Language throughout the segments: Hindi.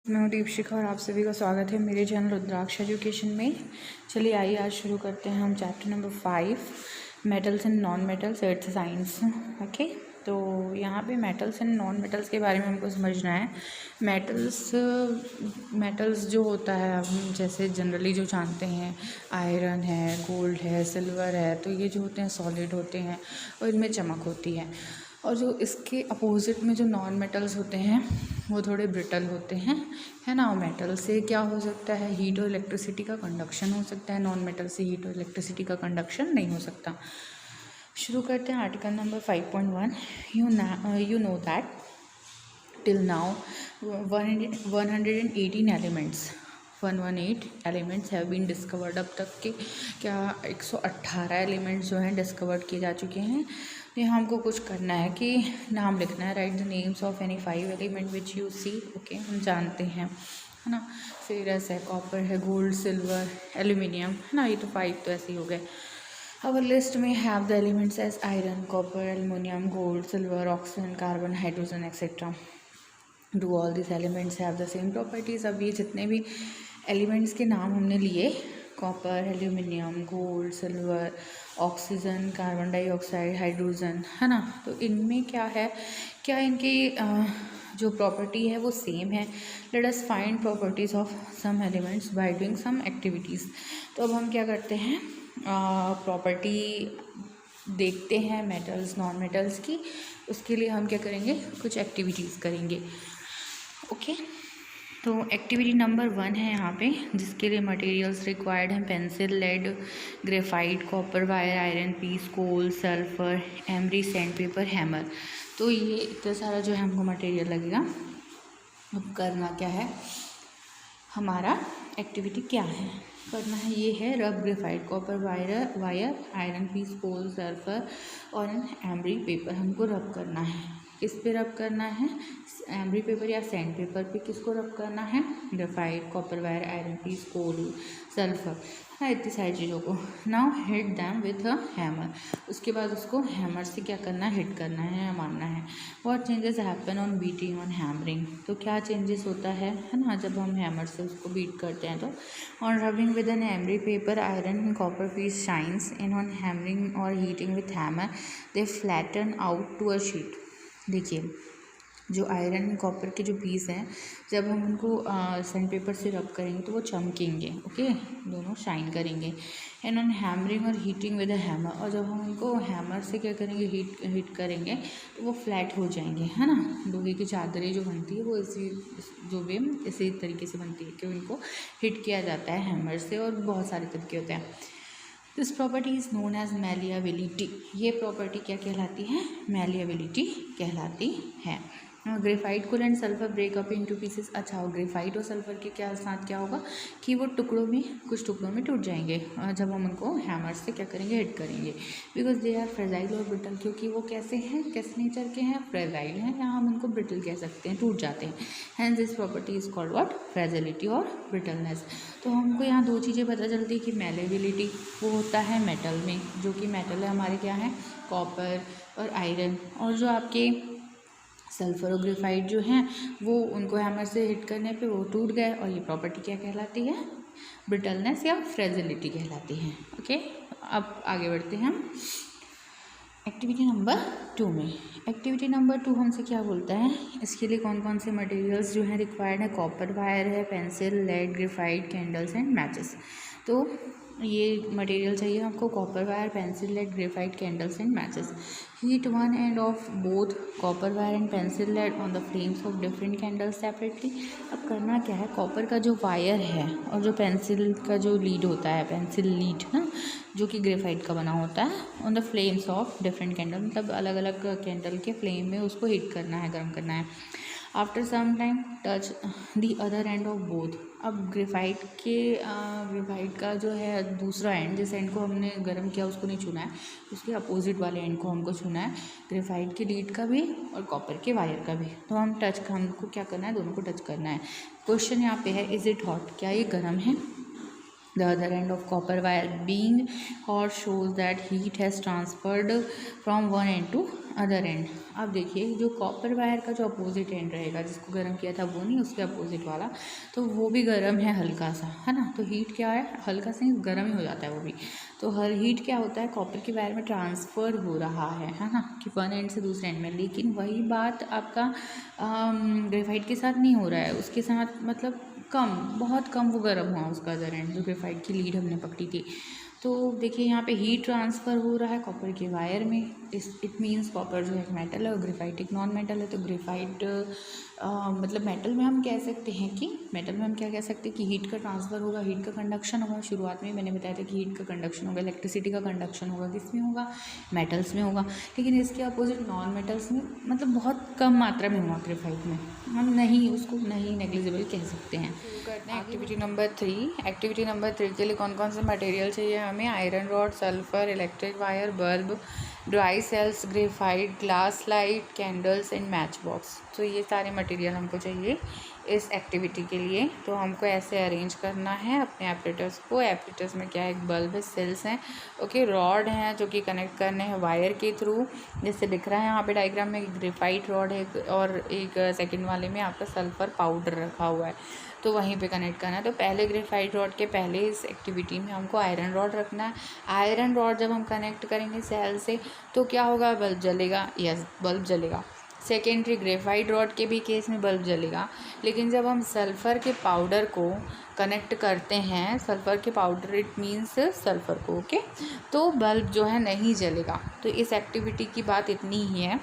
मैं हूँ दीपशिखा और आप सभी का स्वागत है मेरे चैनल रुद्राक्ष एजुकेशन में। चलिए आइए आज शुरू करते हैं हम chapter number 5 metals and non metals earth science. Okay, तो यहाँ पे मेटल्स एंड नॉन मेटल्स के बारे में हमको समझना है। मेटल्स जो होता है हम जैसे जनरली जो जानते हैं, आयरन है, गोल्ड है, सिल्वर है, तो ये जो होते हैं सॉलिड होते हैं और इनमें चमक होती है। और जो इसके अपोजिट में जो नॉन मेटल्स होते हैं वो थोड़े ब्रिटल होते हैं, है ना। मेटल से क्या हो सकता है, हीट और इलेक्ट्रिसिटी का कंडक्शन हो सकता है। नॉन मेटल से हीट और इलेक्ट्रिसिटी का कंडक्शन नहीं हो सकता। शुरू करते हैं article number 5.1। You know that till now 118 elements have been discovered. अब तक के क्या 118 एलिमेंट्स जो हैं डिस्कवर्ड किए जा चुके हैं। तो यहाँ हमको कुछ करना है कि नाम लिखना है। Write the names of any 5 element which you see. Okay, हम जानते हैं, है ना। फेरस है, कॉपर है, गोल्ड, सिल्वर, एल्यूमिनियम, है ना। ये तो 5 तो ऐसे ही हो गए। Our list may have the elements as iron, copper, aluminum, gold, silver, oxygen, carbon, hydrogen, etc. Do all these elements have the same properties? अब ये जितने भी एलिमेंट्स के नाम हमने लिए, copper, aluminium, gold, silver, oxygen, carbon dioxide, hydrogen, है ना। तो इनमें क्या है, क्या इनकी जो प्रॉपर्टी है वो सेम है। Let us find properties of some elements by doing some activities. तो अब हम क्या करते हैं, प्रॉपर्टी देखते हैं मेटल्स नॉन मेटल्स की। उसके लिए हम क्या करेंगे, कुछ एक्टिविटीज़ करेंगे। ओके, तो एक्टिविटी नंबर 1 है यहाँ पे, जिसके लिए मटेरियल्स रिक्वायर्ड हैं pencil, lead, graphite, copper wire, iron piece, coal, sulphur, emery, sand paper, hammer. तो ये इतना सारा जो है हमको मटेरियल लगेगा। अब करना क्या है, हमारा एक्टिविटी क्या है, करना है ये है rub graphite, copper wire, iron piece, coal, sulphur और एमरी पेपर हमको रब करना है। किस पे रब करना है, एमरी पेपर या सैंड पेपर पे। किसको रब करना है, graphite, copper wire, iron piece, coal, sulphur, हाँ, इतनी सारी चीज़ों को। Now hit them with a hammer. उसके बाद उसको हैमर से क्या करना है, हिट करना है या मारना है। What changes happen on beating on hammering. तो क्या चेंजेस होता है ना, जब हम हैमर से उसको बीट करते हैं। तो on rubbing with an emery paper, iron and copper piece shines in. On hammering और heating with hammer they flatten out to a sheet. देखिए, जो आयरन कॉपर के जो पीस हैं, जब हम उनको सैंड पेपर से रब करेंगे तो वो चमकेंगे। ओके, दोनों शाइन करेंगे। एंड ऑन हैमरिंग और हीटिंग विद अ हैमर, और जब हम उनको हैमर से क्या करेंगे, हीट करेंगे तो वो फ्लैट हो जाएंगे, है ना। लोहे की चादरें जो बनती है वो इसी तरीके से बनती है कि उनको हिट किया जाता है हैमर से, और बहुत सारे तरीके होते हैं। This property is known as malleability. ये प्रॉपर्टी क्या कहलाती है, मैलिएबिलिटी कहलाती है। Graphite coal and sulphur break up into pieces. अच्छा, और ग्रेफाइट और सल्फर के साथ क्या होगा कि वो कुछ टुकड़ों में टूट जाएंगे जब हम उनको हैमर से क्या करेंगे, हिट करेंगे। बिकॉज दे आर फ्रेजाइल और ब्रिटल, क्योंकि वो कैसे हैं, किस नेचर के हैं, फ्रेजाइल हैं, या हम उनको ब्रिटल कह सकते हैं, टूट जाते हैं। Hence this property is called what, fragility और ब्रिटलनेस। तो हमको यहाँ 2 चीज़ें पता चलती है कि मैलेबिलिटी वो होता है मेटल में, जो कि मेटल है हमारे क्या है, कॉपर और आयरन, और जो आपके सल्फर और ग्रेफाइट जो हैं वो उनको हैमर से हिट करने पे वो टूट गए, और ये प्रॉपर्टी क्या कहलाती है, ब्रिटलनेस या फ्रेजिलिटी कहलाती है। ओके, अब आगे बढ़ते हैं हम एक्टिविटी नंबर 2 में। एक्टिविटी नंबर 2 हमसे क्या बोलता है, इसके लिए कौन कौन से मटेरियल्स जो हैं रिक्वायर्ड है। कॉपर वायर है, pencil, lead, graphite, candles and matches. तो ये मटेरियल चाहिए हमको, copper wire, pencil, lead, graphite, candles and matches. Heat one end of both copper wire and pencil lead on the flames of different candles separately. अब करना क्या है, कॉपर का जो वायर है और जो पेंसिल का जो लीड होता है, पेंसिल लीड ना, जो कि ग्रेफाइट का बना होता है, on the flames of different candle, मतलब अलग अलग कैंडल के फ्लेम में उसको हीट करना है, गर्म करना है। After some time touch the other end of both. अब ग्रेफाइट का जो है दूसरा एंड, जिस एंड को हमने गर्म किया उसको नहीं छूना है, उसके अपोजिट वाले एंड को हमको छूना है, ग्रेफाइट की लीड का भी और कॉपर के वायर का भी। तो हमको क्या करना है, दोनों को टच करना है। क्वेश्चन यहाँ पे है, इज़ इट हॉट, क्या ये गर्म है। The other end of copper wire being hot shows that heat has transferred from one end to other and. अब देखिए जो कॉपर वायर का जो अपोजिट एंड रहेगा, जिसको गर्म किया था वो नहीं, उसके अपोजिट वाला, तो वो भी गर्म है हल्का सा, है ना। तो हीट क्या है, हल्का सा गर्म ही हो जाता है वो भी। तो हर हीट क्या होता है, कॉपर के वायर में ट्रांसफ़र हो रहा है ना, कि वन एंड से दूसरे एंड में। लेकिन वही बात आपका ग्रेफाइट के साथ नहीं हो रहा है। उसके साथ मतलब कम, बहुत कम वो गर्म हुआ उसका अदर एंड, जो ग्रेफाइट की लीड हमने पकड़ी थी। तो देखिए यहाँ पे हीट ट्रांसफ़र हो रहा है कॉपर के वायर में। इट मीन्स कॉपर जो है एक मेटल है और ग्रेफाइट एक नॉन मेटल है। तो ग्रेफाइट मतलब मेटल में हम कह सकते हैं कि, मेटल में हम क्या कह सकते हैं कि हीट का ट्रांसफ़र होगा, हीट का कंडक्शन होगा। शुरुआत में मैंने बताया था कि हीट का कंडक्शन होगा, इलेक्ट्रिसिटी का कंडक्शन होगा, किस में होगा, मेटल्स में होगा। लेकिन इसके अपोजिट नॉन मेटल्स में मतलब बहुत कम मात्रा में हुआ ग्रेफाइट में, हम नहीं उसको नहीं नेग्लिजिबल कह सकते हैं। करते हैं एक्टिविटी नंबर 3। एक्टिविटी नंबर 3 के लिए कौन कौन से मटेरियल चाहिए हमें, iron rod, sulphur, electric wire, bulb, dry cells, graphite, glass light, candles and match box. तो ये सारे मटेरियल हमको चाहिए इस एक्टिविटी के लिए। तो हमको ऐसे अरेंज करना है अपने एपरेटर्स को। एपरेटर्स में क्या है, एक बल्ब है, सेल्स हैं, ओके, रॉड हैं जो कि कनेक्ट करने हैं वायर के थ्रू, जैसे दिख रहा है यहाँ पे डायग्राम में। एक ग्रेफाइट रॉड है और एक सेकंड वाले में आपका सल्फर पाउडर रखा हुआ है, तो वहीं पे कनेक्ट करना है। तो पहले ग्रेफाइट रॉड के पहले इस एक्टिविटी में हमको आयरन रॉड रखना है। आयरन रॉड जब हम कनेक्ट करेंगे सेल से तो क्या होगा, बल्ब जलेगा। यस, बल्ब जलेगा। सेकेंडरी ग्रेफाइट रॉड के भी केस में बल्ब जलेगा। लेकिन जब हम सल्फ़र के पाउडर को कनेक्ट करते हैं, सल्फ़र के पाउडर इट मीन्स सल्फ़र को, ओके, तो बल्ब जो है नहीं जलेगा। तो इस एक्टिविटी की बात इतनी ही है।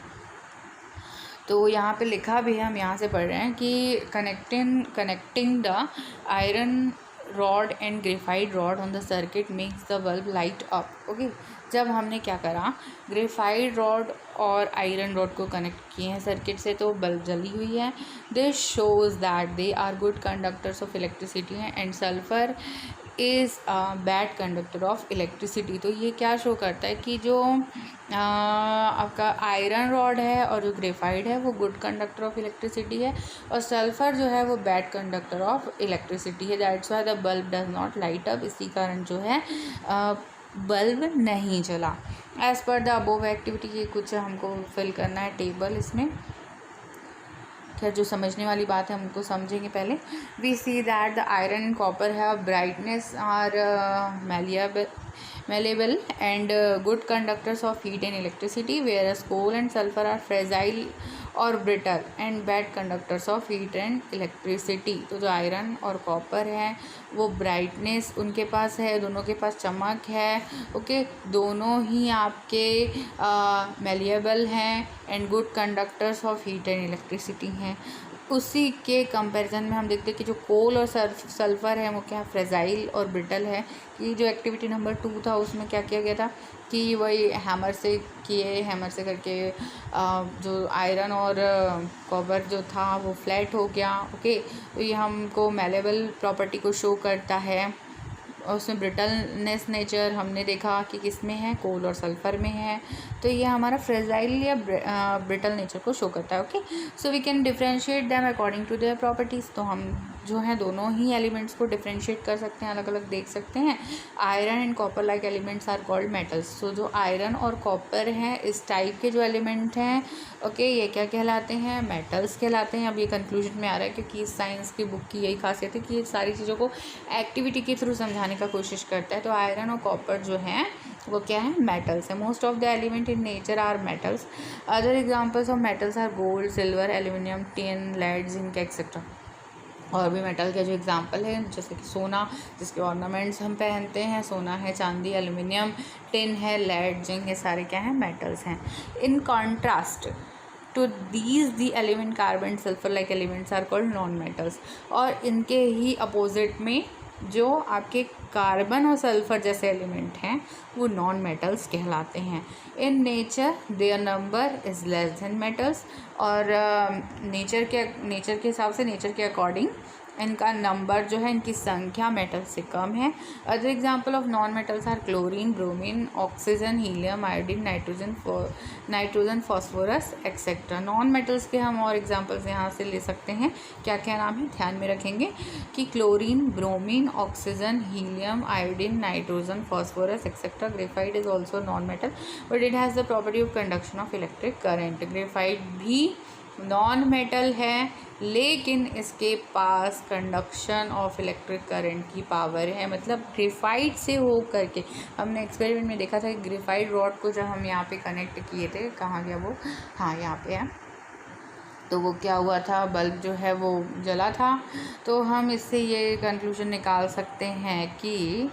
तो यहाँ पे लिखा भी है, हम यहाँ से पढ़ रहे हैं कि connecting the iron rod and graphite rod on the circuit makes the bulb light up, okay. जब हमने क्या करा, ग्रेफाइट रॉड और आयरन रॉड को कनेक्ट किए हैं सर्किट से, तो बल्ब जली हुई है। This shows that they are good conductors of electricity हैं and sulphur is bad conductor of electricity. तो ये क्या शो करता है कि जो आपका आयरन रॉड है और जो ग्रेफाइट है वो गुड कंडक्टर ऑफ इलेक्ट्रिसिटी है, और सल्फ़र जो है वो बैड कंडक्टर ऑफ इलेक्ट्रिसिटी है। That's why the bulb does not light up. इसी कारण जो है बल्ब नहीं जला। As per the above activity, ये कुछ हमको फिल करना है टेबल इसमें। खैर जो समझने वाली बात है हमको समझेंगे पहले। We see that the iron and copper have brightness are malleable and good conductors of heat and electricity, whereas coal and sulfur are fragile or brittle and bad conductors of heat and electricity। तो जो आयरन और कॉपर है वो ब्राइटनेस उनके पास है, दोनों के पास चमक है, ओके, दोनों ही आपके malleable हैं and good conductors of heat and electricity हैं। उसी के कंपैरिजन में हम देखते हैं कि जो कोल और सल्फ़र है वो क्या फ्रेजाइल और ब्रिटल है। कि जो एक्टिविटी नंबर 2 था उसमें क्या किया गया था कि वही हैमर से करके जो आयरन और कॉपर जो था वो फ्लैट हो गया, ओके। तो ये हमको मेलेबल प्रॉपर्टी को शो करता है। और उसमें ब्रिटलनेस नेचर हमने देखा कि किस में है, कोल और सल्फ़र में है। तो ये हमारा फ्रेजाइल या ब्रिटल नेचर को शो करता है, okay. So we can differentiate them according to their properties. तो हम जो है दोनों ही एलिमेंट्स को डिफ्रेंशिएट कर सकते हैं, अलग अलग देख सकते हैं। Iron and copper like elements are called metals. So जो आयरन और कॉपर हैं इस टाइप के जो एलिमेंट हैं, ओके, ये क्या कहलाते हैं, मेटल्स कहलाते हैं। अब ये कंक्लूजन में आ रहा है क्योंकि इस साइंस की बुक की यही खासियत है कि ये सारी चीज़ों को एक्टिविटी के थ्रू समझाने का कोशिश करता है। तो आयरन और कॉपर जो हैं वो क्या है, मेटल्स है। Most of the element in nature are metals. Other examples of metals are gold, silver, aluminium, tin, lead, zinc etcetera. और भी मेटल के जो एग्जांपल है जैसे कि सोना, जिसके ऑर्नामेंट्स हम पहनते हैं, सोना है, चांदी, एल्यूमिनियम, टिन है, लेड, जिंक, ये सारे क्या हैं, मेटल्स हैं। In contrast to these the element carbon, sulphur like elements are called non metals. और इनके ही अपोजिट में जो आपके कार्बन और सल्फ़र जैसे एलिमेंट हैं वो नॉन मेटल्स कहलाते हैं। In nature their number is less than metals. और नेचर के हिसाब से, नेचर के अकॉर्डिंग इनका नंबर जो है, इनकी संख्या मेटल से कम है। Other example of non metals are chlorine, bromine, oxygen, helium, iodine, nitrogen, phosphorus etcetera. Non metals के हम और एग्जांपल्स यहाँ से ले सकते हैं। क्या क्या नाम है ध्यान में रखेंगे कि chlorine, bromine, oxygen, helium, sodium, iodine, nitrogen, phosphorus etcetera. Graphite is also non metal but it has the property of conduction of electric current. Graphite भी नॉन मेटल है लेकिन इसके पास कंडक्शन ऑफ इलेक्ट्रिक करंट की पावर है. मतलब ग्रेफाइट से हो करके हमने एक्सपेरिमेंट में देखा था कि ग्रेफाइट रॉड को जब हम यहाँ पे कनेक्ट किए थे, कहाँ गया वो, हाँ यहाँ पे है, तो वो क्या हुआ था, बल्ब जो है वो जला था. तो हम इससे ये कंक्लूजन निकाल सकते हैं कि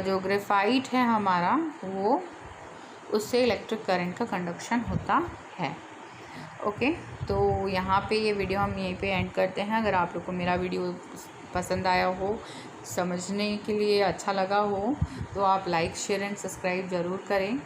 जो ग्रेफाइट है हमारा वो उससे इलेक्ट्रिक करंट का कंडक्शन होता है. ओके, तो यहाँ पे ये वीडियो हम यहीं पे एंड करते हैं. अगर आप लोग को मेरा वीडियो पसंद आया हो, समझने के लिए अच्छा लगा हो, तो आप लाइक शेयर एंड सब्सक्राइब ज़रूर करें.